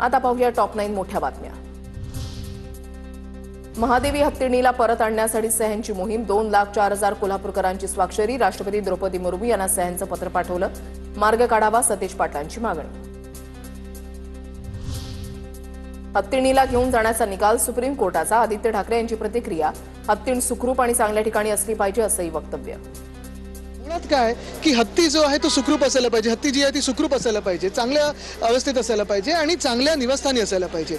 आता पाहूया टॉप 9 मोठ्या बातम्या। महादेवी हत्तीणीला परत आणण्यासाठी सह्यांची मोहीम। 2,04,000 कोल्हापूरकरांची स्वाक्षरी। राष्ट्रपती द्रौपदी मुर्मू यांना सह्यांचं पत्र पाठवलं। मार्ग काढावा, सतीश पाटलांची मागणी। हत्तीणीला घेऊन जाण्याचा निकाल सुप्रीम कोर्टाचा। आदित्य ठाकरे यांची प्रतिक्रिया। हत्तीण सुखरूप आणि चांगल्या ठिकाणी असली पाहिजे असंही वक्तव्य। मुळात काय की हत्ती जो आहे तो सुखरूप असायला पाहिजे, हत्ती जी आहे ती सुखरूप असायला पाहिजे, चांगल्या अवस्थेत असायला पाहिजे आणि चांगल्या निवासस्थानी असायला पाहिजे।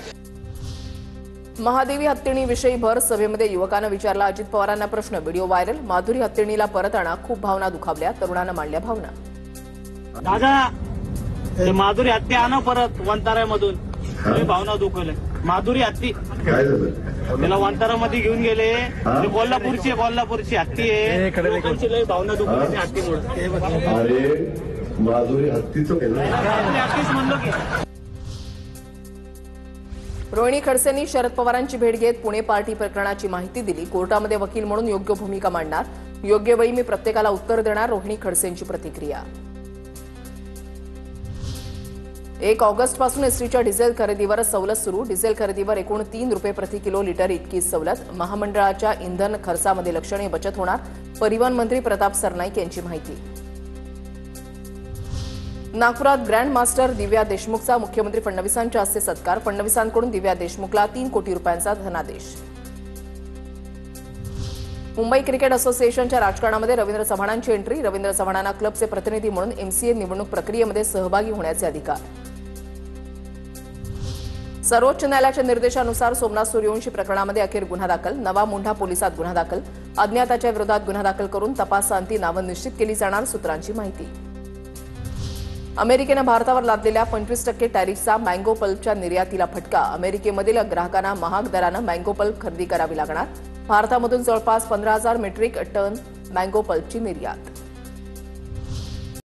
महादेवी हत्तीणीविषयी भर सभेमध्ये युवकांना विचारला अजित पवारांना प्रश्न। Video viral. माधुरी हत्तीणीला परत आणा, खूप भावना दुखावल्या। तरुणांना मांडल्या भावना। दादा माधुरी हत्ती आणा परत वंताऱ्यामधून, भावना दुखवल्या। माधुरी हत्ती त्याला वंतारामध्ये घेऊन गेले, कोल्हापूरची हत्ती आहे, लोकांची लय भावना दुखवली हत्तीमुळे। माधुरी हत्तीच म्हणलो की रोहिणी खडसेंनी शरद पवारांची भेट घेत पुणे पार्टी प्रकरणाची माहिती दिली। कोर्टामध्ये वकील म्हणून योग्य भूमिका मांडणार, योग्य वेळी मी प्रत्येकाला उत्तर देणार। रोहिणी खडसेंची प्रतिक्रिया। 1 ऑगस्टपासून एसटीच्या डिझेल खरेदीवर सवलत सुरू। डिझेल खरेदीवर एकूण 3 रुपये प्रति किलो लिटर इतकी सवलत। महामंडळाच्या इंधन खर्चामध्ये लक्षणीय बचत होणार। परिवहन मंत्री प्रताप सरनाईक यांची माहिती। नागपुरात ग्रँड मास्टर दिव्या देशमुखचा मुख्यमंत्री फडणवीसांच्या हस्ते सत्कार। फडणवीसांकडून दिव्या देशमुखला 3 कोटी रुपयांचा धनादेश। मुंबई क्रिकेट असोसिएशनच्या राजकारणामध्ये रवींद्र चव्हाणांची एंट्री। रवींद्र चव्हाणांना क्लबचे प्रतिनिधी म्हणून एमसीए निवडणूक प्रक्रियेमध्ये सहभागी होण्याचे अधिकार। सर्वोच्च न्यायालयाच्या निर्देशानुसार सोमनाथ सूर्यवंशी प्रकरणामध्ये अखेर गुन्हा दाखल। नवा मुंढा पोलिसात गुन्हा दाखल। अज्ञाताच्या विरोधात गुन्हा दाखल करून तपासांती नावं निश्चित केली जाणार। सूत्रांची माहिती। अमेरिकेनं भारतावर लादलेल्या 25% टॅरिफचा मँगो पल्पच्या निर्यातीला फटका। अमेरिकेमधील ग्राहकांना महाग दरानं मँगो पल्प खरेदी करावी लागणार। भारतामधून जवळपास 15,000 मेट्रिक टन मँगो पल्पची निर्यात।